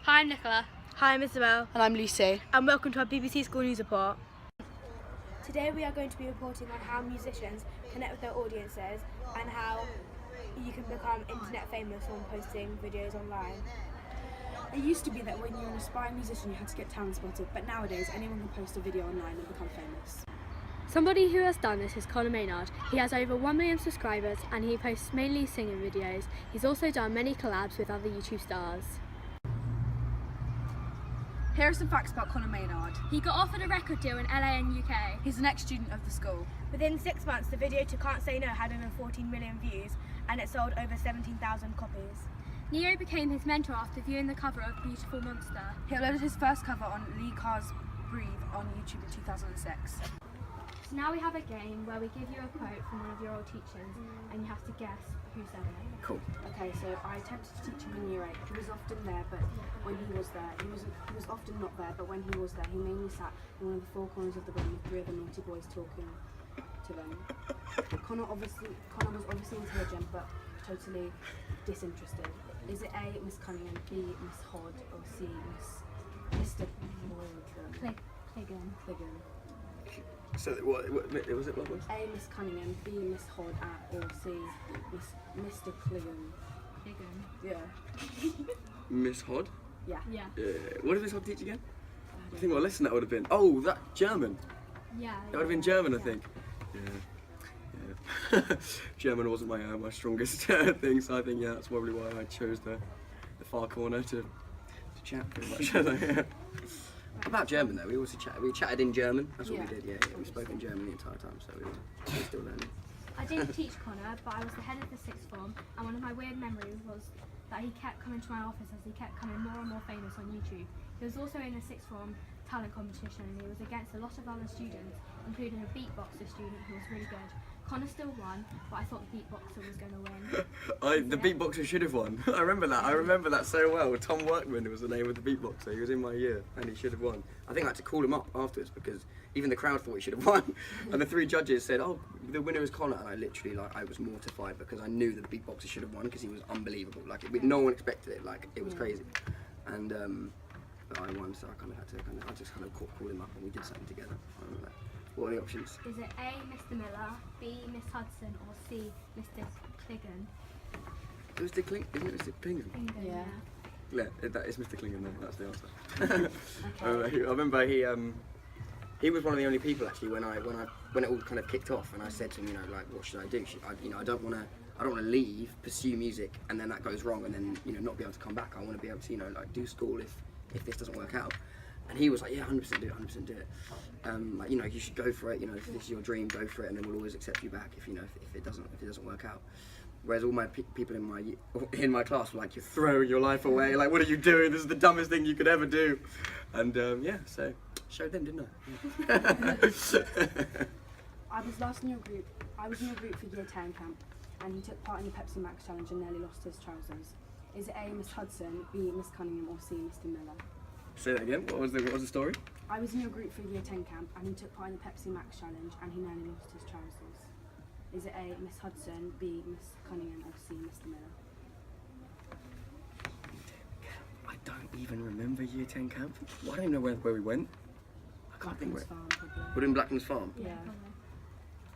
Hi, I'm Nicola. Hi, I'm Isabel. And I'm Lucy. And welcome to our BBC School News Report. Today we are going to be reporting on how musicians connect with their audiences and how you can become internet famous when posting videos online. It used to be that when you're an aspiring musician you had to get talent spotted, but nowadays anyone can post a video online and become famous. Somebody who has done this is Conor Maynard. He has over 1 million subscribers and he posts mainly singing videos. He's also done many collabs with other YouTube stars. Here are some facts about Conor Maynard. He got offered a record deal in LA and UK. He's an ex-student of the school. Within 6 months, the video to Can't Say No had over 14 million views and it sold over 17,000 copies. Neo became his mentor after viewing the cover of Beautiful Monster. He uploaded his first cover on Lee Carr's Breathe on YouTube in 2006. So now we have a game where we give you a quote from one of your old teachers and you have to guess who said it. Cool. Okay, so I attempted to teach him in year 8. He was often there, but when he was there, he was often not there, but when he was there, he mainly sat in one of the four corners of the room with 3 other naughty boys talking to them. Conor was obviously intelligent, but totally disinterested. Is it A, Miss Cunningham, B, Miss Hod, or C, Mr. Cliggan? So what was it? What was? A, Miss Cunningham, B, Miss Hod, or C, Mr. Cliggan. Yeah. Miss Hod? Yeah. What did Miss Hod teach again? I think what lesson that would have been. Oh, that German. Yeah. That would have been German, I think. Yeah. German wasn't my strongest thing, so I think that's probably why I chose the far corner to chat pretty much. About German though, we chatted in German. That's what we did. Yeah. We spoke in German the entire time, so we're still learning. I didn't teach Conor, but I was the head of the sixth form, and one of my weird memories was that he kept coming to my office as he kept becoming more and more famous on YouTube. He was also in the sixth form talent competition and he was against a lot of other students, including a beatboxer student who was really good. Conor still won, but I thought the beatboxer was going to win. The beatboxer should have won. I remember that so well. Tom Workman was the name of the beatboxer. He was in my year and he should have won. I think I had to call him up afterwards because even the crowd thought he should have won. And the 3 judges said, "Oh, the winner is Conor." And I literally, I was mortified because I knew the beatboxer should have won because he was unbelievable. No one expected it. It was crazy. And I won, so I just call him up and we did something together. I remember that. What are the options? Is it A, Mr. Miller, B, Miss Hudson, or C, Mr. Cliggan? Mr. Kling, isn't it Mr. Klingham? Yeah. Yeah, that is Mr. Klingham then, that's the answer. Okay. I remember he was one of the only people actually when it all kind of kicked off and I said to him, what should I do? I don't want to leave, pursue music and then that goes wrong and then, not be able to come back. I want to be able to, do school if this doesn't work out. And he was like, yeah, 100% do it, 100% do it. You should go for it. If this is your dream, go for it, and then we'll always accept you back if it doesn't work out. Whereas all my people in my class were like, you're throwing your life away. Like, what are you doing? This is the dumbest thing you could ever do. And so showed them, didn't I? I was last in your group. I was in your group for year 10 camp, and he took part in the Pepsi Max challenge and nearly lost his trousers. Is it A, Miss Hudson, B, Miss Cunningham, or C, Mr. Miller? Say that again. What was the story? I was in your group for year 10 camp and he took part in the Pepsi Max challenge and he nearly lost his trousers. Is it A, Miss Hudson, B, Miss Cunningham, or C, Mr. Miller? I don't even remember year 10 camp. I don't even know where we went. I can't think where. Farm, probably. We're in Blackman's Farm. Yeah.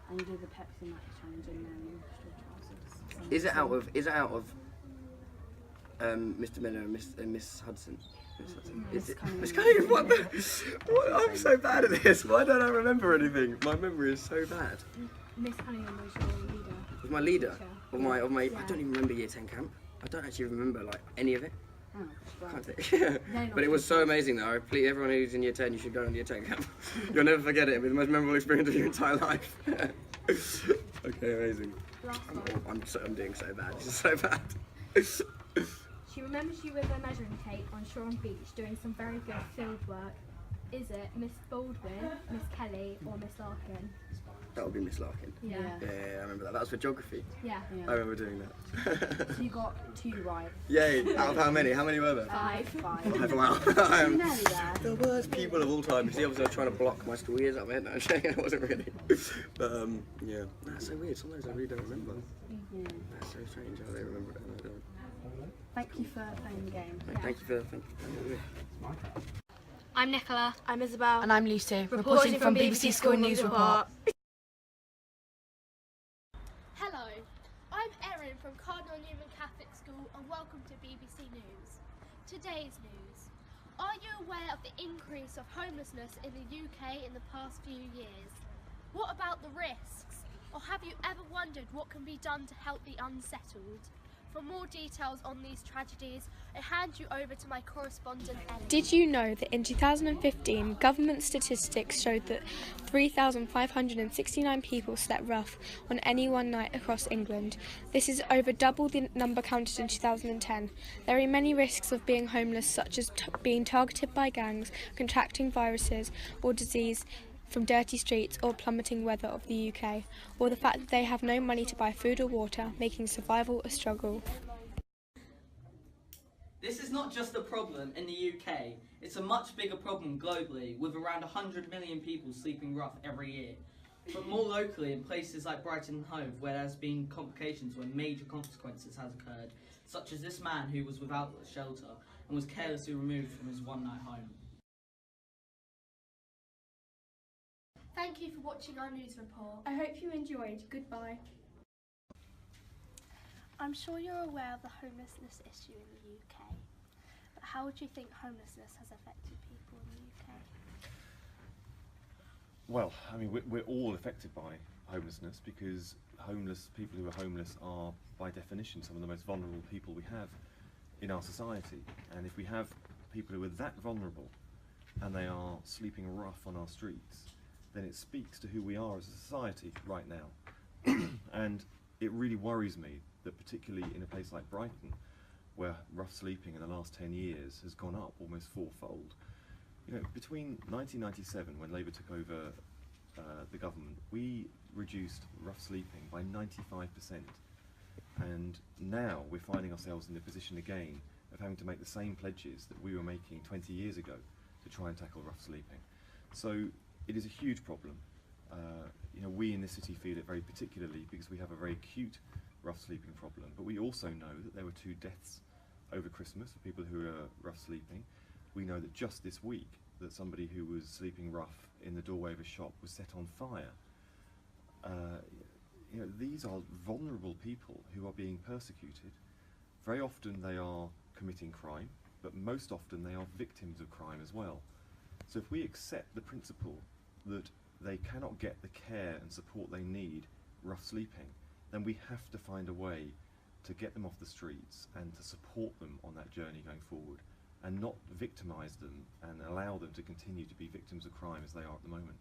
And you did the Pepsi Max challenge and nearly lost your trousers. Is it out of Mr. Miller and Miss Hudson? Is it Miss Cunningham? What? I'm so bad at this. Why don't I remember anything? My memory is so bad. Miss Cunningham was your leader. Was my leader of my Yeah. I don't even remember year 10 camp. I don't actually remember any of it. Oh, wow. Can't think. But it was so amazing though. Please, everyone who's in year 10, you should go on year 10 camp. You'll never forget it. It'll be the most memorable experience of your entire life. Okay, amazing. Last one. I'm doing so bad. This is so bad. She remembers you with a measuring tape on Shore and Beach doing some very good field work. Is it Miss Baldwin, Miss Kelly, or Miss Larkin? That would be Miss Larkin. Yeah. Yeah, I remember that. That was for geography. Yeah. I remember doing that. So you got 2 right. Yay! Out of how many? How many were there? 5. 5. Wow. You're nearly there. The worst people of all time. You see, obviously I was trying to block my school years up there. No, it wasn't really. But yeah, that's so weird. Sometimes I really don't remember. Yeah. That's so strange how they remember it and I don't. Thank you for playing the game. Thank you for I'm Nicola. I'm Isabel. And I'm Lucy, reporting from BBC School News Report. Hello, I'm Erin from Cardinal Newman Catholic School and welcome to BBC News. Today's news. Are you aware of the increase of homelessness in the UK in the past few years? What about the risks? Or have you ever wondered what can be done to help the unsettled? For more details on these tragedies, I hand you over to my correspondent Ellie. Did you know that in 2015, government statistics showed that 3,569 people slept rough on any one night across England? This is over double the number counted in 2010. There are many risks of being homeless, such as being targeted by gangs, contracting viruses or disease from dirty streets or plummeting weather of the UK, or the fact that they have no money to buy food or water, making survival a struggle. This is not just a problem in the UK, it's a much bigger problem globally, with around 100 million people sleeping rough every year. But more locally, in places like Brighton and Hove, where there's been complications where major consequences has occurred, such as this man who was without shelter and was carelessly removed from his one-night home. Thank you for watching our news report. I hope you enjoyed. Goodbye. I'm sure you're aware of the homelessness issue in the UK, but how would you think homelessness has affected people in the UK? Well, I mean, we're all affected by homelessness because people who are homeless are, by definition, some of the most vulnerable people we have in our society. And if we have people who are that vulnerable and they are sleeping rough on our streets, then it speaks to who we are as a society right now. And it really worries me that particularly in a place like Brighton, where rough sleeping in the last 10 years has gone up almost fourfold. You know, between 1997, when Labour took over the government, we reduced rough sleeping by 95%. And now we're finding ourselves in the position again of having to make the same pledges that we were making 20 years ago to try and tackle rough sleeping. So it is a huge problem. You know, we in the city feel it very particularly because we have a very acute rough sleeping problem, but we also know that there were 2 deaths over Christmas of people who are rough sleeping. We know that just this week that somebody who was sleeping rough in the doorway of a shop was set on fire. You know, these are vulnerable people who are being persecuted. Very often they are committing crime, but most often they are victims of crime as well. So if we accept the principle that they cannot get the care and support they need rough sleeping, then we have to find a way to get them off the streets and to support them on that journey going forward, and not victimise them and allow them to continue to be victims of crime as they are at the moment.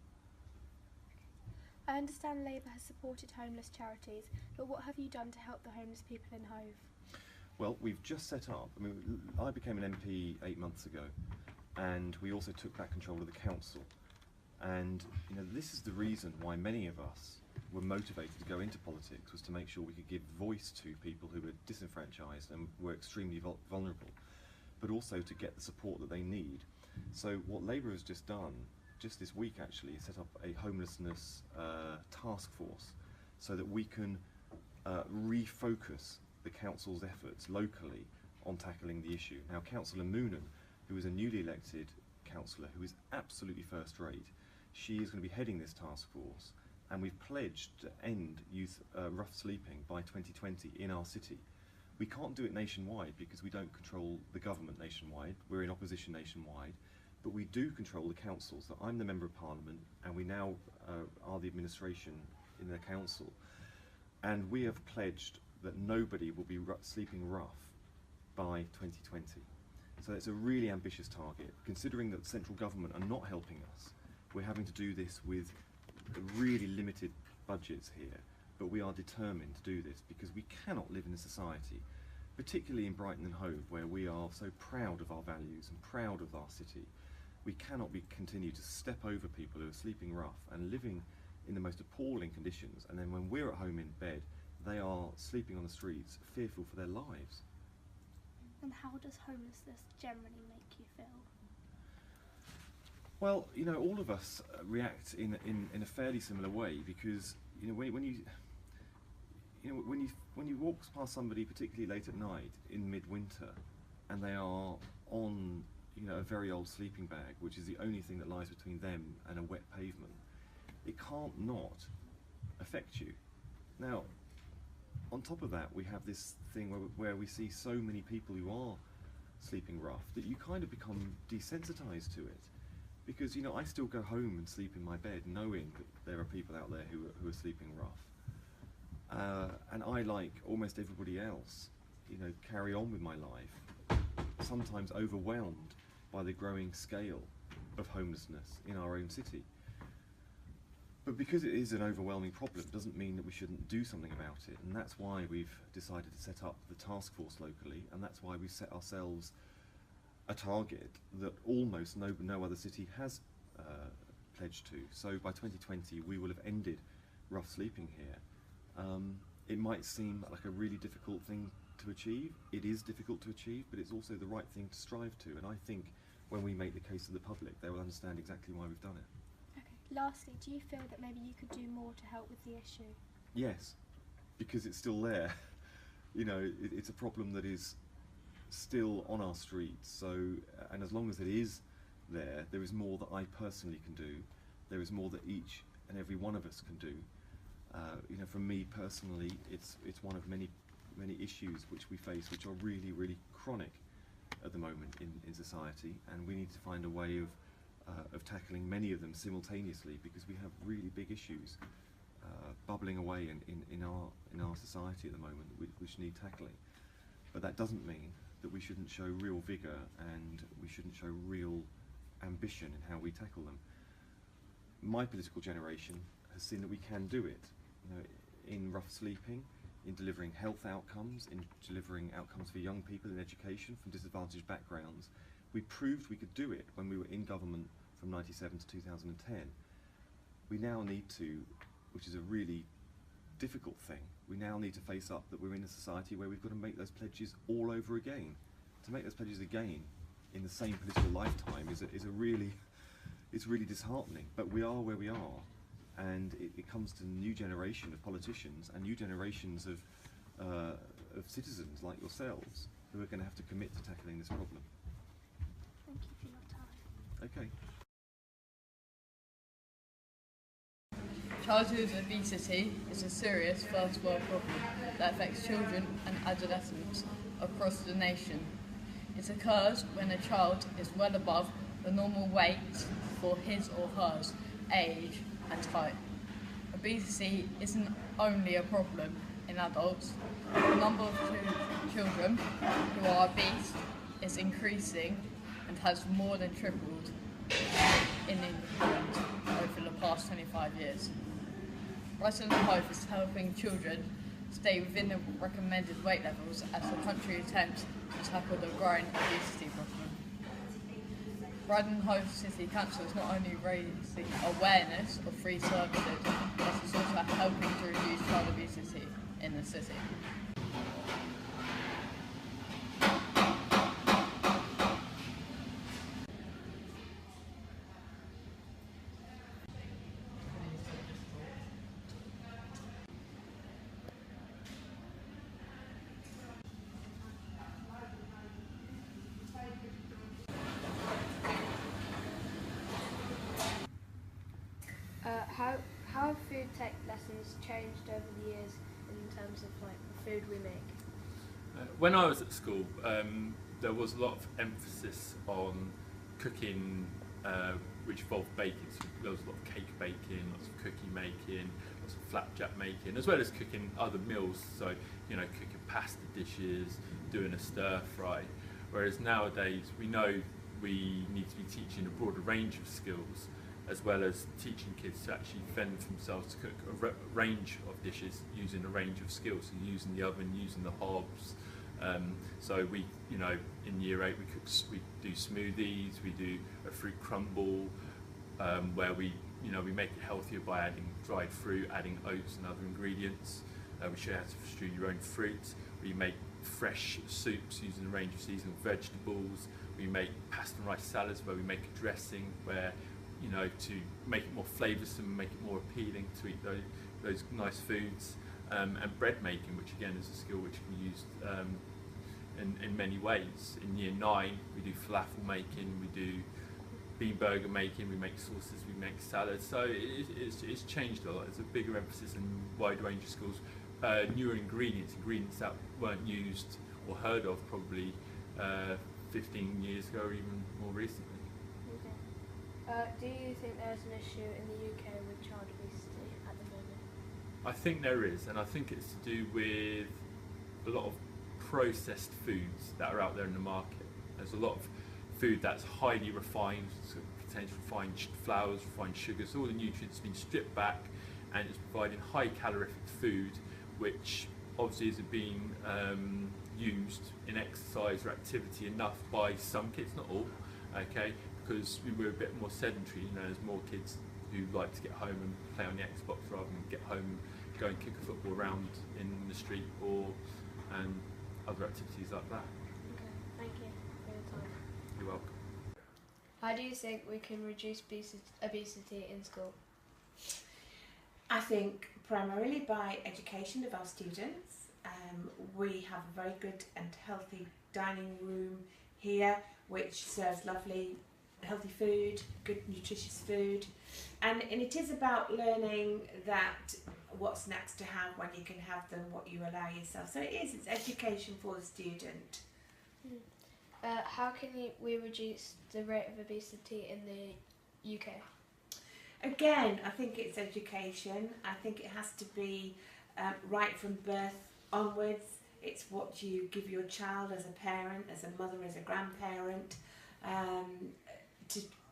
I understand Labour has supported homeless charities, but what have you done to help the homeless people in Hove? Well, we've just set up, I became an MP 8 months ago, and we also took back control of the council. And you know, this is the reason why many of us were motivated to go into politics, was to make sure we could give voice to people who were disenfranchised and were extremely vulnerable, but also to get the support that they need. So what Labour has just done, just this week actually, set up a homelessness task force so that we can refocus the council's efforts locally on tackling the issue. Now, Councillor Moonan, who is a newly elected councillor who is absolutely first rate, she is going to be heading this task force, and we've pledged to end youth rough sleeping by 2020 in our city. We can't do it nationwide because we don't control the government nationwide, we're in opposition nationwide, but we do control the councils. So I'm the Member of Parliament, and we now are the administration in the council, and we have pledged that nobody will be sleeping rough by 2020. So it's a really ambitious target. Considering that central government are not helping us, we're having to do this with really limited budgets here, but we are determined to do this because we cannot live in a society, particularly in Brighton and Hove, where we are so proud of our values and proud of our city. We cannot continue to step over people who are sleeping rough and living in the most appalling conditions, and then when we're at home in bed, they are sleeping on the streets, fearful for their lives. And how does homelessness generally make you feel? Well, you know, all of us react in a fairly similar way because, you know, when you know, when you walk past somebody, particularly late at night in midwinter, and they are on, you know, a very old sleeping bag, which is the only thing that lies between them and a wet pavement, it can't not affect you. Now, on top of that, we have this thing where we see so many people who are sleeping rough that you kind of become desensitized to it. Because, you know, I still go home and sleep in my bed knowing that there are people out there who are sleeping rough. And I, like almost everybody else, you know, carry on with my life, sometimes overwhelmed by the growing scale of homelessness in our own city. But because it is an overwhelming problem, doesn't mean that we shouldn't do something about it. And that's why we've decided to set up the task force locally, and that's why we've set ourselves a target that almost no other city has pledged to. So by 2020 we will have ended rough sleeping here. It might seem like a really difficult thing to achieve. It is difficult to achieve, but it's also the right thing to strive to, and I think when we make the case to the public, they will understand exactly why we've done it. Okay. Lastly, do you feel that maybe you could do more to help with the issue? Yes, because it's still there. You know, it's a problem that is still on our streets, so, and as long as it is there, there is more that I personally can do. There is more that each and every one of us can do. You know, for me personally, it's one of many issues which we face, which are really, really chronic at the moment in society, and we need to find a way of tackling many of them simultaneously, because we have really big issues bubbling away in our society at the moment which need tackling. But that doesn't mean that we shouldn't show real vigour and we shouldn't show real ambition in how we tackle them. My political generation has seen that we can do it, you know, in rough sleeping, in delivering health outcomes, in delivering outcomes for young people in education from disadvantaged backgrounds. We proved we could do it when we were in government from 1997 to 2010. We now need to, which is a really difficult thing, we now need to face up that we're in a society where we've got to make those pledges all over again. To make those pledges again in the same political lifetime is really disheartening, but we are where we are, and it comes to a new generation of politicians and new generations of citizens like yourselves who are going to have to commit to tackling this problem. Thank you for your time. Okay. Childhood obesity is a serious first world problem that affects children and adolescents across the nation. It occurs when a child is well above the normal weight for his or her age and height. Obesity isn't only a problem in adults. The number of children who are obese is increasing and has more than tripled in England over the past 25 years. Brighton and Hove is helping children stay within the recommended weight levels as the country attempts to tackle the growing obesity problem. Brighton and Hove City Council is not only raising awareness of free services, but it's also helping to reduce child obesity in the city. How have food tech lessons changed over the years in terms of like the food we make? When I was at school, there was a lot of emphasis on cooking which involved baking. So there was a lot of cake baking, lots of cookie making, lots of flapjack making, as well as cooking other meals. So, you know, cooking pasta dishes, doing a stir fry. Whereas nowadays we know we need to be teaching a broader range of skills, as well as teaching kids to actually fend for themselves to cook a range of dishes using a range of skills, so using the oven, using the hobs. So we, you know, in year 8 we do smoothies, we do a fruit crumble, where we make it healthier by adding dried fruit, adding oats and other ingredients. We show you how to stew your own fruit. We make fresh soups using a range of seasonal vegetables. We make pasta and rice salads where we make a dressing where, you know, to make it more flavoursome, make it more appealing to eat those nice foods. and bread making, which again is a skill which can be used in many ways. In year 9 we do falafel making, we do bean burger making, we make sauces, we make salads, so it's changed a lot. There's a bigger emphasis in a wide range of schools. Newer ingredients that weren't used or heard of probably 15 years ago or even more recently. Do you think there's an issue in the UK with child obesity at the moment? I think there is, and I think it's to do with a lot of processed foods that are out there in the market. There's a lot of food that's highly refined, so contains refined flours, refined sugars, all the nutrients have been stripped back, and it's providing high calorific food which obviously isn't being used in exercise or activity enough by some kids, not all, okay, because we were a bit more sedentary. You know, there's more kids who like to get home and play on the Xbox rather than get home and go and kick a football around in the street or other activities like that. Okay, thank you for your time. You're welcome. How do you think we can reduce obesity in school? I think primarily by education of our students. We have a very good and healthy dining room here which serves lovely healthy food, good nutritious food, and it is about learning that what snacks to have, when you can have them, what you allow yourself. So it's education for the student. How can we reduce the rate of obesity in the UK? Again, I think it's education. I think it has to be right from birth onwards. It's what you give your child as a parent, as a mother, as a grandparent,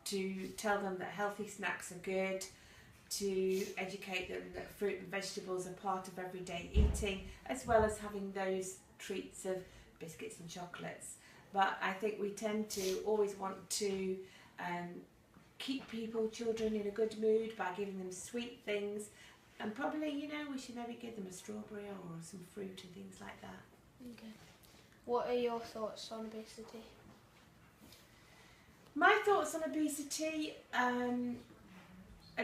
to tell them that healthy snacks are good, to educate them that fruit and vegetables are part of everyday eating, as well as having those treats of biscuits and chocolates. But I think we tend to always want to keep children in a good mood by giving them sweet things, and probably, you know, we should maybe give them a strawberry or some fruit and things like that. Okay. What are your thoughts on obesity? My thoughts on obesity, I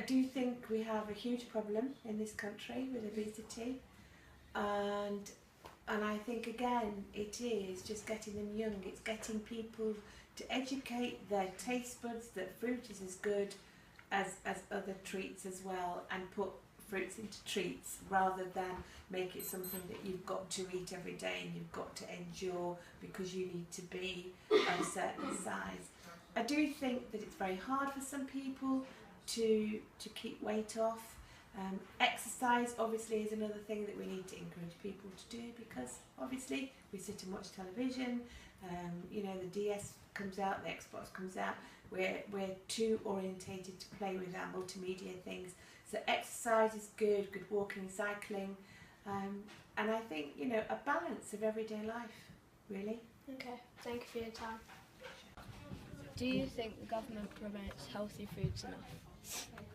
do think we have a huge problem in this country with obesity, and I think again it is just getting them young. It's getting people to educate their taste buds that fruit is as good as other treats as well, and put fruits into treats rather than make it something that you've got to eat every day and you've got to endure because you need to be a certain size. I do think that it's very hard for some people to keep weight off. Exercise obviously is another thing that we need to encourage people to do, because obviously we sit and watch television, you know, the DS comes out, the Xbox comes out, we're too orientated to play with our multimedia things. So exercise is good walking, cycling, and I think, you know, a balance of everyday life, really. Okay, thank you for your time. Do you think the government promotes healthy foods enough?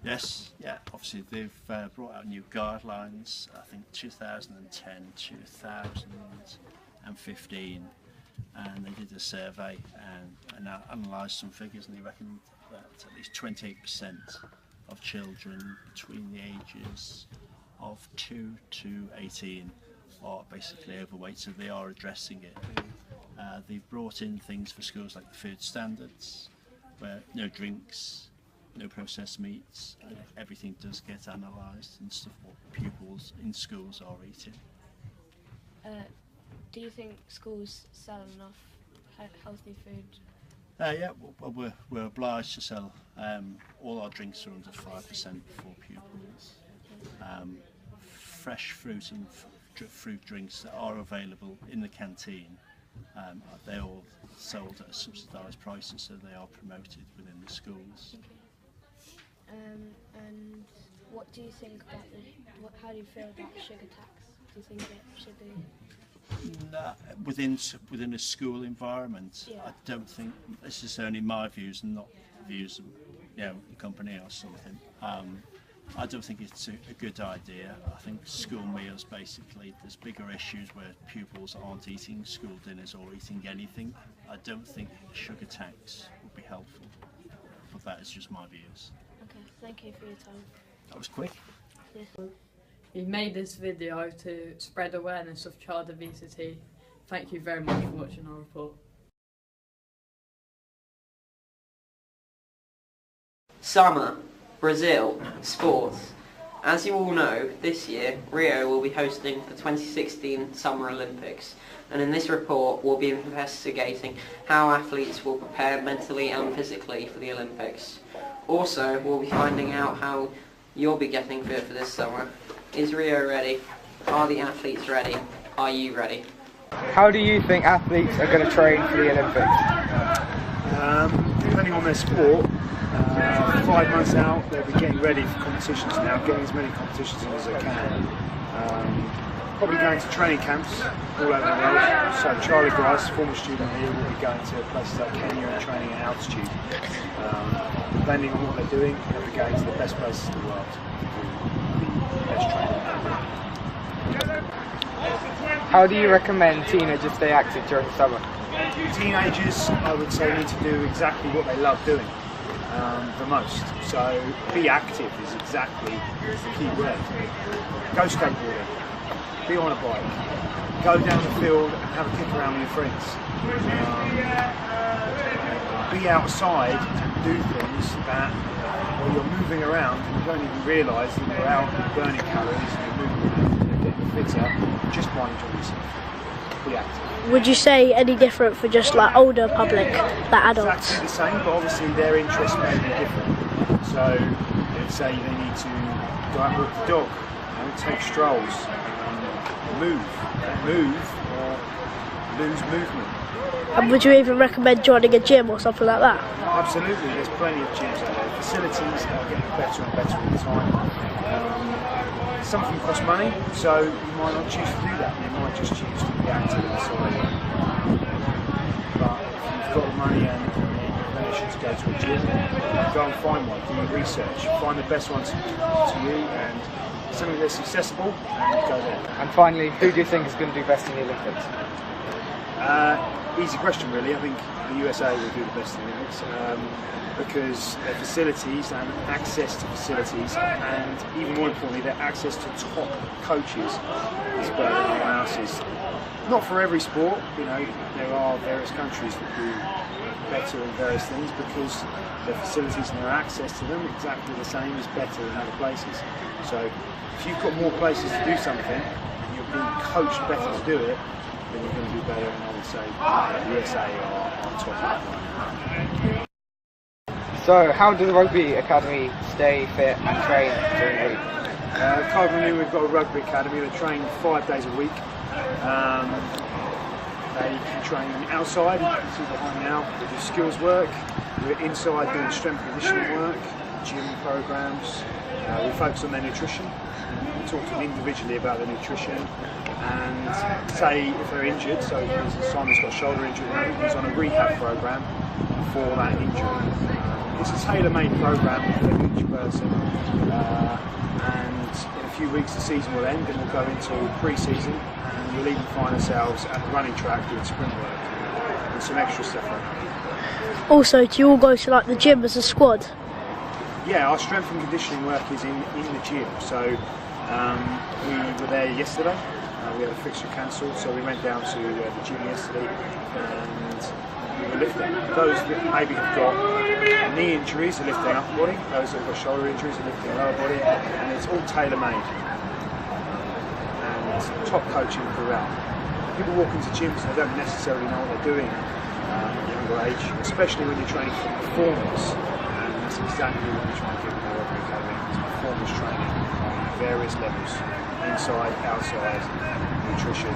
Yes, yeah, obviously they've brought out new guidelines, I think 2010, 2015, and they did a survey and analysed some figures, and they reckon that at least 28% of children between the ages of 2 to 18 are basically overweight, so they are addressing it. They've brought in things for schools like the food standards, where no drinks, no processed meats, and everything does get analysed and stuff what pupils in schools are eating. Do you think schools sell enough healthy food? Yeah, well, we're obliged to sell all our drinks are under 5% for pupils. Fresh fruit and fruit drinks that are available in the canteen, they're all sold at subsidised prices, so they are promoted within the schools. Okay. And what do you think about how do you feel about the sugar tax? Do you think it should be? Within a school environment, yeah. I don't think, this is only my views and not views of the company or something. I don't think it's a good idea. I think school meals, basically, there's bigger issues where pupils aren't eating school dinners or eating anything. I don't think a sugar tax would be helpful, but that is just my views. Okay, thank you for your time. That was quick. Yeah. We made this video to spread awareness of child obesity. Thank you very much for watching our report. Summer, Brazil, sports. As you all know, this year Rio will be hosting the 2016 Summer Olympics, and in this report we'll be investigating how athletes will prepare mentally and physically for the Olympics. Also, we'll be finding out how you'll be getting fit for this summer. Is Rio ready? Are the athletes ready? Are you ready? How do you think athletes are going to train for the Olympics? Depending on their sport, 5 months out they'll be getting ready for competitions now, getting as many competitions in as they can. Probably going to training camps all over the world. So Charlie Grice, former student here, will be going to places like Kenya and training at altitude. Depending on what they're doing, they'll be going to the best places in the world to do the best training. How do you recommend teenagers stay active during the summer? Teenagers, I would say, need to do exactly what they love doing the most. So be active is exactly the key word. Go skateboarding, be on a bike, go down the field and have a kick around with your friends. Be outside and do things that while you're moving around and you don't even realise that you're out and burning calories and you're moving around and getting fitter just by enjoying yourself. Be active. Would you say any different for just like older public, like adults? Exactly the same, but obviously their interests may be different. So let's say they need to go out and walk the dog, take strolls, move or lose movement. And would you even recommend joining a gym or something like that? Absolutely, there's plenty of gyms out there. Facilities are getting better and better all the time. Some of them cost money, so you might not choose to do that. You might just choose to be active inside. But if you've got the money and inclination to go to a gym, go and find one, do your research, find the best ones to you and something that's accessible and go there. And finally, who do you think is going to do best in the Olympics? Easy question really. I think the USA will do the best in the Olympics because their facilities and access to facilities and even more importantly their access to top coaches is better than anyone else's. Not for every sport, you know, there are various countries that do better in various things because their facilities and their access to them exactly the same is better in other places. So if you've got more places to do something and you're being coached better to do it, then you're going to do better, and I would say the USA are top. So how does the Rugby Academy stay fit and train during the week? Cardinal Newman, we've got a rugby academy. They train 5 days a week. They can train outside, you can see behind now. They do skills work. We're inside doing strength and conditioning work, gym programs. We focus on their nutrition. We talk to them individually about their nutrition and say if they're injured, so Simon's got a shoulder injury and he's on a rehab program for that injury. It's a tailor-made program for each person and in a few weeks the season will end and we'll go into pre-season and we'll even find ourselves at the running track doing sprint work and some extra stuff like that. Also, do you all go to like the gym as a squad? Yeah, our strength and conditioning work is in the gym, so we were there yesterday. We had a fixture cancelled, so we went down to the gym yesterday and we were lifting. Those that maybe have got knee injuries are lifting upper body, those that have got shoulder injuries are lifting lower body, and it's all tailor-made. And top coaching throughout. People walk into gyms and they don't necessarily know what they're doing at a younger age, especially when you're training for performance. And that's exactly what we're trying to do with our Rugby Academy, is performance training on various levels, inside, outside, nutrition.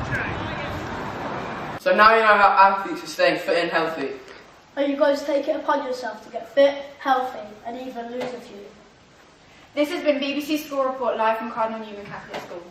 So now you know how athletes are staying fit and healthy. Are you guys taking it upon yourself to get fit, healthy and even lose a few? This has been BBC School Report live from Cardinal Newman Catholic School.